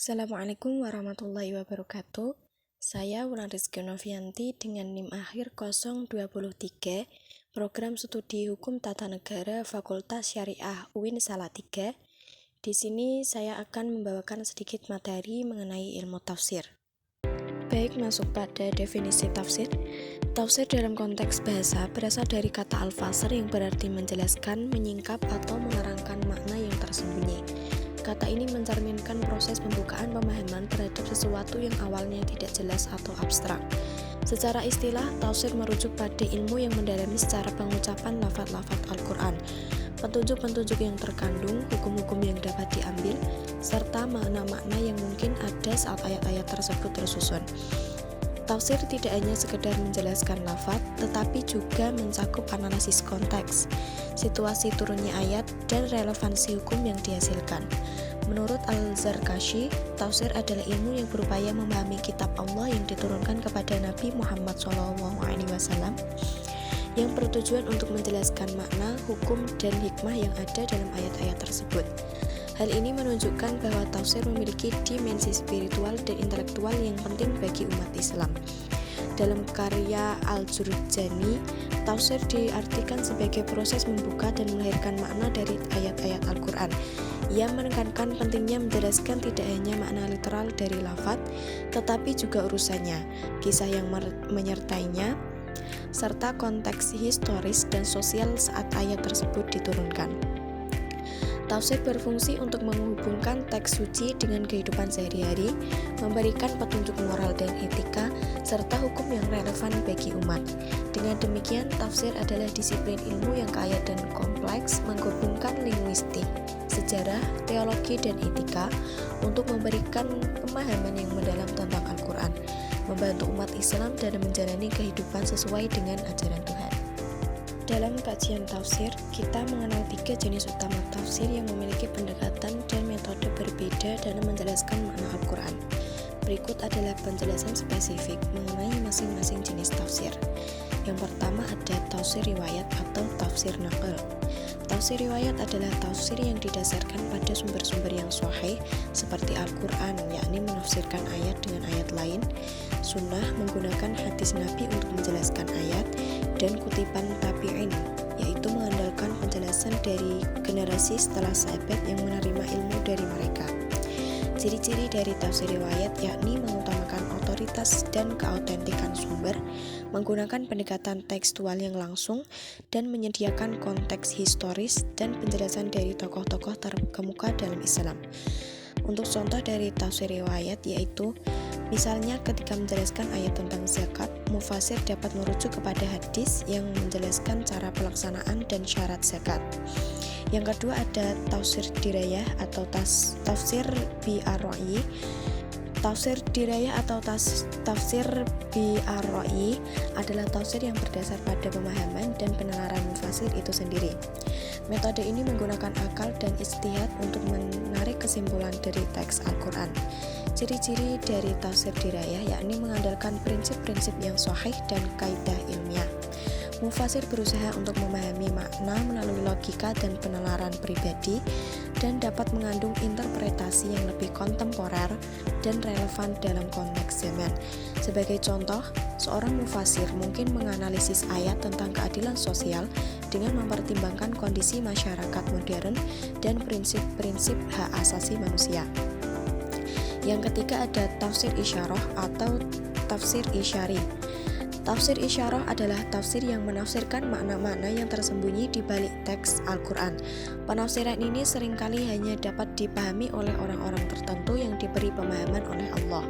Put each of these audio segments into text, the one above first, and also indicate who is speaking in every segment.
Speaker 1: Assalamualaikum warahmatullahi wabarakatuh. Saya Wulan Rizky Novianti dengan NIM akhir 023, Program Studi Hukum Tata Negara Fakultas Syariah UIN Salatiga. Di sini saya akan membawakan sedikit materi mengenai ilmu tafsir. Baik, masuk pada definisi tafsir. Tafsir dalam konteks bahasa berasal dari kata al-fasr yang berarti menjelaskan, menyingkap, atau menerangkan makna yang tersembunyi. Kata ini mencerminkan proses pembukaan pemahaman terhadap sesuatu yang awalnya tidak jelas atau abstrak. Secara istilah, tafsir merujuk pada ilmu yang mendalami secara pengucapan lafaz-lafaz Al-Quran, petunjuk-petunjuk yang terkandung, hukum-hukum yang dapat diambil, serta makna-makna yang mungkin ada saat ayat-ayat tersebut tersusun. Tafsir tidak hanya sekedar menjelaskan lafaz, tetapi juga mencakup analisis konteks, situasi turunnya ayat, dan relevansi hukum yang dihasilkan. Menurut Al-Zarkashi, tafsir adalah ilmu yang berupaya memahami kitab Allah yang diturunkan kepada Nabi Muhammad SAW, yang bertujuan untuk menjelaskan makna, hukum, dan hikmah yang ada dalam ayat-ayat tersebut. Hal ini menunjukkan bahwa tafsir memiliki dimensi spiritual dan intelektual yang penting bagi umat Islam. Dalam karya Al-Jurjani, tafsir diartikan sebagai proses membuka dan melahirkan makna dari ayat-ayat Al-Quran. Ia menekankan pentingnya menjelaskan tidak hanya makna literal dari lafaz, tetapi juga urusannya, kisah yang menyertainya, serta konteks historis dan sosial saat ayat tersebut diturunkan. Tafsir berfungsi untuk menghubungkan teks suci dengan kehidupan sehari-hari, memberikan petunjuk moral dan etika, serta hukum yang relevan bagi umat. Dengan demikian, tafsir adalah disiplin ilmu yang kaya dan kompleks, menggabungkan linguistik, sejarah, teologi, dan etika untuk memberikan pemahaman yang mendalam tentang Al-Quran, membantu umat Islam dalam menjalani kehidupan sesuai dengan ajaran Tuhan. Dalam kajian tafsir, kita mengenal 3 jenis utama tafsir yang memiliki pendekatan dan metode berbeda dalam menjelaskan makna Al-Quran. Berikut adalah penjelasan spesifik mengenai masing-masing jenis tafsir. Yang pertama ada tafsir riwayat atau tafsir naql. Tafsir riwayat adalah tafsir yang didasarkan pada sumber-sumber yang sahih seperti Al-Quran, yakni menafsirkan ayat dengan ayat lain, sunnah menggunakan hadis Nabi untuk menjelaskan ayat, dan kutipan tabi'in, yaitu mengandalkan penjelasan dari generasi setelah sahabat yang menerima ilmu dari mereka. Ciri-ciri dari tafsir riwayat yakni mengutamakan otoritas dan keautentikan sumber, menggunakan pendekatan tekstual yang langsung, dan menyediakan konteks historis dan penjelasan dari tokoh-tokoh terkemuka dalam Islam. Untuk contoh dari tafsir riwayat yaitu, misalnya ketika menjelaskan ayat tentang zakat, mufasir dapat merujuk kepada hadis yang menjelaskan cara pelaksanaan dan syarat zakat. Yang kedua ada tafsir dirayah atau tafsir bi-ar-ra'yi. Tafsir dirayah atau tafsir bi-ar-ra'yi adalah tafsir yang berdasar pada pemahaman dan penalaran mufasir itu sendiri. Metode ini menggunakan akal dan ijtihad untuk menarik kesimpulan dari teks Al-Quran. Ciri-ciri dari tafsir dirayah yakni mengandalkan prinsip-prinsip yang sahih dan kaidah ilmiah. Mufasir berusaha untuk memahami makna melalui logika dan penalaran pribadi dan dapat mengandung interpretasi yang lebih kontemporer dan relevan dalam konteks zaman. Sebagai contoh, seorang mufasir mungkin menganalisis ayat tentang keadilan sosial dengan mempertimbangkan kondisi masyarakat modern dan prinsip-prinsip hak asasi manusia. Yang ketiga ada tafsir isyarah atau tafsir isyari. Tafsir isyarah adalah tafsir yang menafsirkan makna-makna yang tersembunyi di balik teks Al-Quran. Penafsiran ini seringkali hanya dapat dipahami oleh orang-orang tertentu yang diberi pemahaman oleh Allah.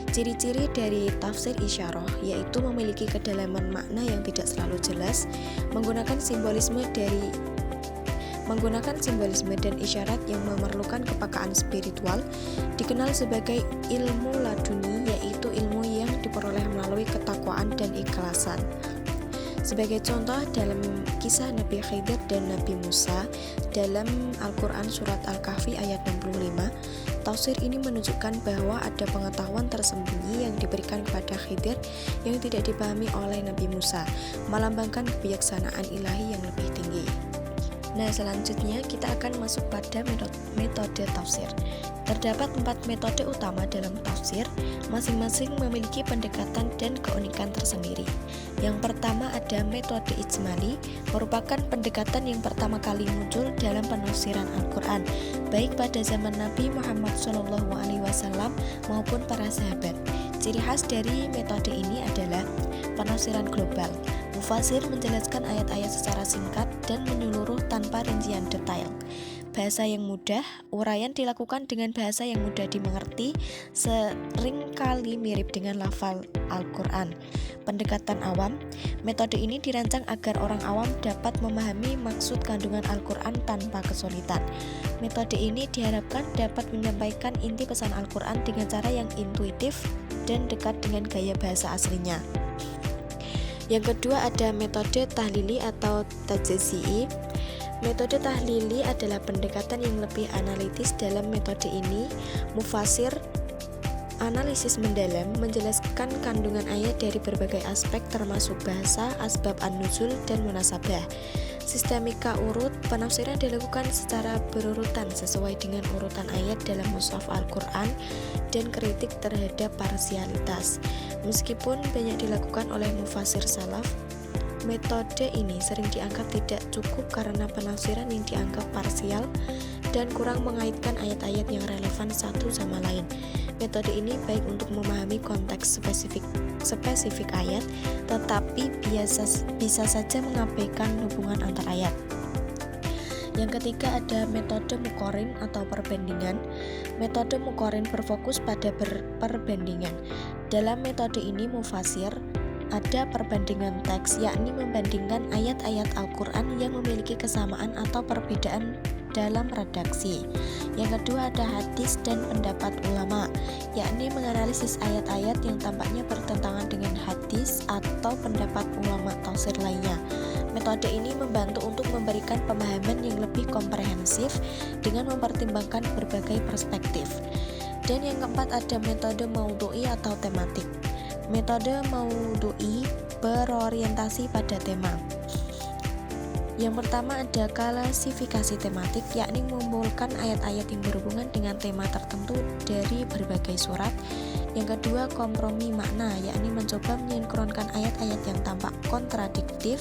Speaker 1: Ciri-ciri dari tafsir isyarah yaitu memiliki kedalaman makna yang tidak selalu jelas, menggunakan simbolisme dan isyarat yang memerlukan kepekaan spiritual, dikenal sebagai ilmu laduni, yaitu ilmu yang diperoleh melalui ketakwaan dan ikhlasan. Sebagai contoh dalam kisah Nabi Khidir dan Nabi Musa dalam Al-Quran surat Al-Kahfi ayat 65, tafsir ini menunjukkan bahwa ada pengetahuan tersembunyi yang diberikan kepada Khidir yang tidak dipahami oleh Nabi Musa, melambangkan kebijaksanaan ilahi yang lebih tinggi. Nah, selanjutnya kita akan masuk pada metode tafsir. Terdapat 4 metode utama dalam tafsir, masing-masing memiliki pendekatan dan keunikan tersendiri. Yang pertama ada metode ijmali, merupakan pendekatan yang pertama kali muncul dalam penafsiran Al-Quran, baik pada zaman Nabi Muhammad SAW maupun para sahabat. Ciri khas dari metode ini adalah penafsiran global. Mufasir menjelaskan ayat-ayat secara singkat dan menyeluruh tanpa rincian detail. Bahasa yang mudah, uraian dilakukan dengan bahasa yang mudah dimengerti, seringkali mirip dengan lafal Al-Quran. Pendekatan awam, metode ini dirancang agar orang awam dapat memahami maksud kandungan Al-Quran tanpa kesulitan. Metode ini diharapkan dapat menyampaikan inti pesan Al-Quran dengan cara yang intuitif dan dekat dengan gaya bahasa aslinya. Yang kedua ada metode tahlili atau tajzi'i. Metode tahlili adalah pendekatan yang lebih analitis. Dalam metode ini, mufasir analisis mendalam menjelaskan kandungan ayat dari berbagai aspek termasuk bahasa, asbab an-nuzul, dan munasabah. Sistemika urut penafsiran dilakukan secara berurutan sesuai dengan urutan ayat dalam mushaf Al-Quran dan kritik terhadap parsialitas. Meskipun banyak dilakukan oleh mufasir salaf, metode ini sering dianggap tidak cukup karena penafsiran yang dianggap parsial dan kurang mengaitkan ayat-ayat yang relevan satu sama lain. Metode ini baik untuk memahami konteks spesifik ayat, tetapi bisa saja mengabaikan hubungan antar ayat. Yang ketiga ada metode muqarrin atau perbandingan. Metode muqarrin berfokus pada perbandingan. Dalam metode ini mufasir ada perbandingan teks, yakni membandingkan ayat-ayat Al-Quran yang memiliki kesamaan atau perbedaan dalam redaksi. Yang kedua ada hadis dan pendapat ulama, yakni menganalisis ayat-ayat yang tampaknya bertentangan dengan hadis atau pendapat ulama tafsir lainnya. Metode ini membantu untuk memberikan pemahaman yang lebih komprehensif dengan mempertimbangkan berbagai perspektif. Dan yang keempat ada metode maudhu'i atau tematik. Metode maudhu'i berorientasi pada tema. Yang pertama ada klasifikasi tematik, yakni mengumpulkan ayat-ayat yang berhubungan dengan tema tertentu dari berbagai surat. Yang kedua kompromi makna, yakni mencoba mensinkronkan ayat-ayat yang tampak kontradiktif,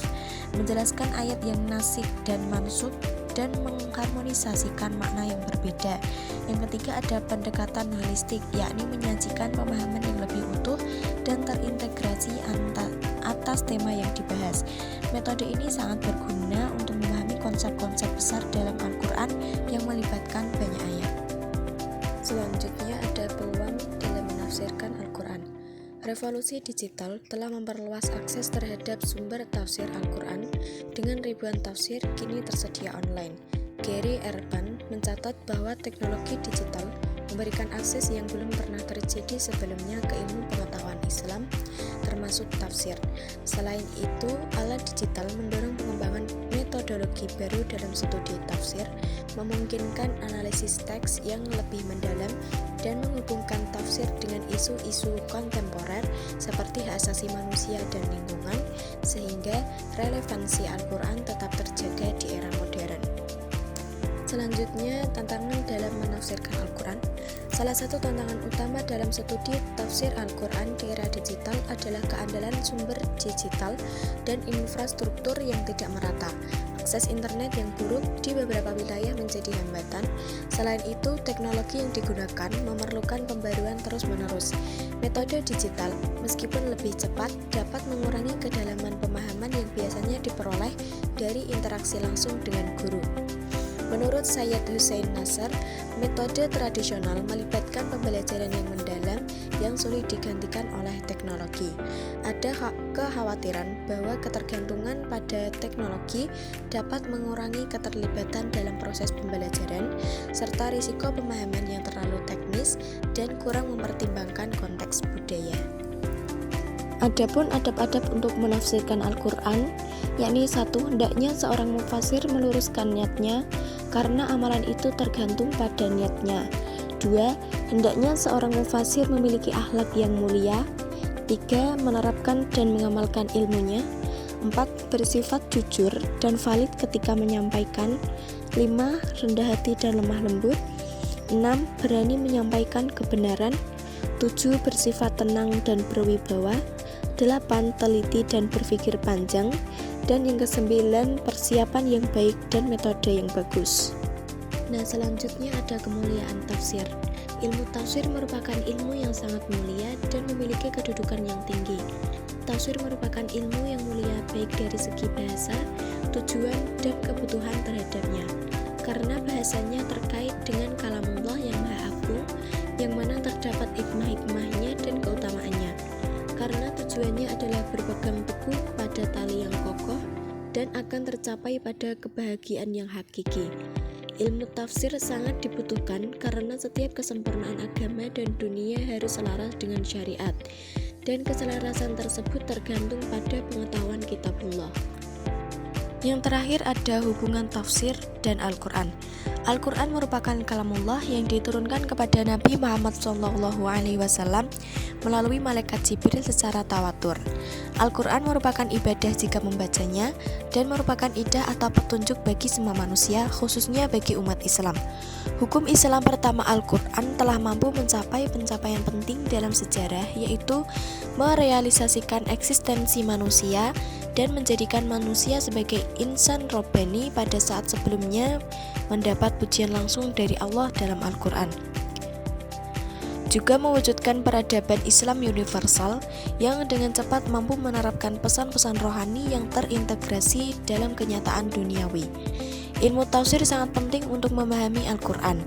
Speaker 1: menjelaskan ayat yang nasikh dan mansukh, dan mengharmonisasikan makna yang berbeda. Yang ketiga ada pendekatan holistik, yakni menyajikan pemahaman yang lebih utuh dan terintegrasi atas tema yang dibahas. Metode ini sangat berguna untuk memahami konsep-konsep besar dalam Al-Quran yang melibatkan banyak ayat. Selanjutnya ada peluang dalam menafsirkan Al-Quran. Revolusi digital telah memperluas akses terhadap sumber tafsir Al-Quran. Dengan ribuan tafsir kini tersedia online. Gary Erban mencatat bahwa teknologi digital memberikan akses yang belum pernah terjadi sebelumnya ke ilmu pengetahuan Islam, termasuk tafsir. Selain itu, alat digital mendorong pengembangan metodologi baru dalam studi tafsir, memungkinkan analisis teks yang lebih mendalam dan menghubungkan tafsir dengan isu-isu kontemporer seperti hak asasi manusia dan lingkungan, sehingga relevansi Al-Quran tetap terjaga di era modern. Selanjutnya, tantangan dalam menafsirkan Al-Quran. Salah satu tantangan utama dalam studi tafsir Al-Quran di era digital adalah keandalan sumber digital dan infrastruktur yang tidak merata. Akses internet yang buruk di beberapa wilayah menjadi hambatan. Selain itu, teknologi yang digunakan memerlukan pembaruan terus-menerus. Metode digital, meskipun lebih cepat, dapat mengurangi kedalaman pemahaman yang biasanya diperoleh dari interaksi langsung dengan guru. Menurut Sayyid Hussein Nasr, metode tradisional melibatkan pembelajaran yang mendalam yang sulit digantikan oleh teknologi. Ada kekhawatiran bahwa ketergantungan pada teknologi dapat mengurangi keterlibatan dalam proses pembelajaran, serta risiko pemahaman yang terlalu teknis dan kurang mempertimbangkan konteks budaya. Adapun adab-adab untuk menafsirkan Al-Quran, yakni 1. Hendaknya seorang mufasir meluruskan niatnya, karena amalan itu tergantung pada niatnya. 2. Hendaknya seorang mufasir memiliki akhlak yang mulia. 3. Menerapkan dan mengamalkan ilmunya. 4. Bersifat jujur dan valid ketika menyampaikan. 5. Rendah hati dan lemah lembut. 6. Berani menyampaikan kebenaran. 7. Bersifat tenang dan berwibawa. 8. Teliti dan berpikir panjang. Dan yang ke-9, persiapan yang baik dan metode yang bagus. Nah, selanjutnya ada kemuliaan tafsir. Ilmu tafsir merupakan ilmu yang sangat mulia dan memiliki kedudukan yang tinggi. Tafsir merupakan ilmu yang mulia baik dari segi bahasa, tujuan, dan kebutuhan terhadapnya. Karena bahasanya terkait dengan kalamullah yang maha agung, yang mana terdapat hikmah-hikmahnya dan keutamaannya. Karena tujuannya adalah berpegang teguh pada tali yang kokoh dan akan tercapai pada kebahagiaan yang hakiki. Ilmu tafsir sangat dibutuhkan karena setiap kesempurnaan agama dan dunia harus selaras dengan syariat, dan keselarasan tersebut tergantung pada pengetahuan kitabullah. Yang terakhir ada hubungan tafsir dan Al-Quran. Al-Quran merupakan kalamullah yang diturunkan kepada Nabi Muhammad SAW melalui malaikat Jibril secara tawatur. Al-Quran merupakan ibadah jika membacanya dan merupakan idah atau petunjuk bagi semua manusia, khususnya bagi umat Islam. Hukum Islam pertama Al-Quran telah mampu mencapai pencapaian penting dalam sejarah, yaitu merealisasikan eksistensi manusia dan menjadikan manusia sebagai insan robbani pada saat sebelumnya mendapat pujian langsung dari Allah dalam Al-Quran. Juga mewujudkan peradaban Islam universal yang dengan cepat mampu menerapkan pesan-pesan rohani yang terintegrasi dalam kenyataan duniawi. Ilmu tafsir sangat penting untuk memahami Al-Quran.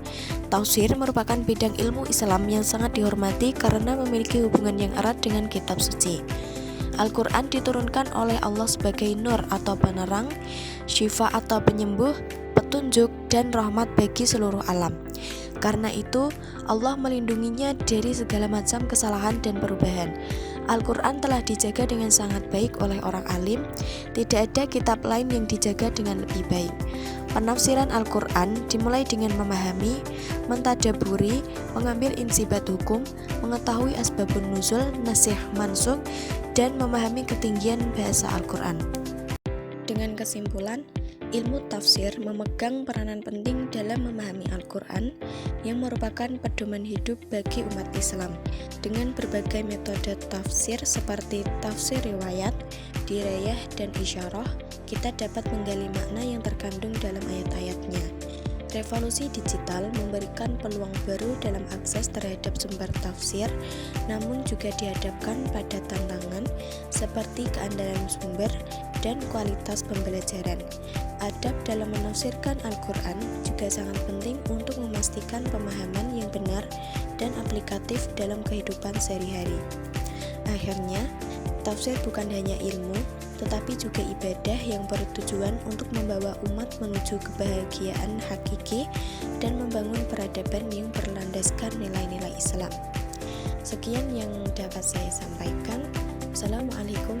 Speaker 1: Tafsir merupakan bidang ilmu Islam yang sangat dihormati karena memiliki hubungan yang erat dengan kitab suci. Al-Quran diturunkan oleh Allah sebagai nur atau penerang, syifa atau penyembuh, petunjuk, dan rahmat bagi seluruh alam. Karena itu, Allah melindunginya dari segala macam kesalahan dan perubahan. Al-Quran telah dijaga dengan sangat baik oleh orang alim. Tidak ada kitab lain yang dijaga dengan lebih baik. Penafsiran Al-Quran dimulai dengan memahami, mentadaburi, mengambil insibat hukum, mengetahui asbabun nuzul, nasikh mansukh, dan memahami ketinggian bahasa Al-Quran. Dengan kesimpulan, ilmu tafsir memegang peranan penting dalam memahami Al-Quran yang merupakan pedoman hidup bagi umat Islam. Dengan berbagai metode tafsir seperti tafsir riwayat, dirayah, dan isyarah, kita dapat menggali makna yang terkandung dalam ayat-ayatnya. Revolusi digital memberikan peluang baru dalam akses terhadap sumber tafsir, namun juga dihadapkan pada tantangan seperti keandalan sumber dan kualitas pembelajaran. Adab dalam menafsirkan Al-Quran juga sangat penting untuk memastikan pemahaman yang benar dan aplikatif dalam kehidupan sehari-hari. Akhirnya, tafsir bukan hanya ilmu, tetapi juga ibadah yang bertujuan untuk membawa umat menuju kebahagiaan hakiki dan membangun peradaban yang berlandaskan nilai-nilai Islam. Sekian yang dapat saya sampaikan. Wassalamualaikum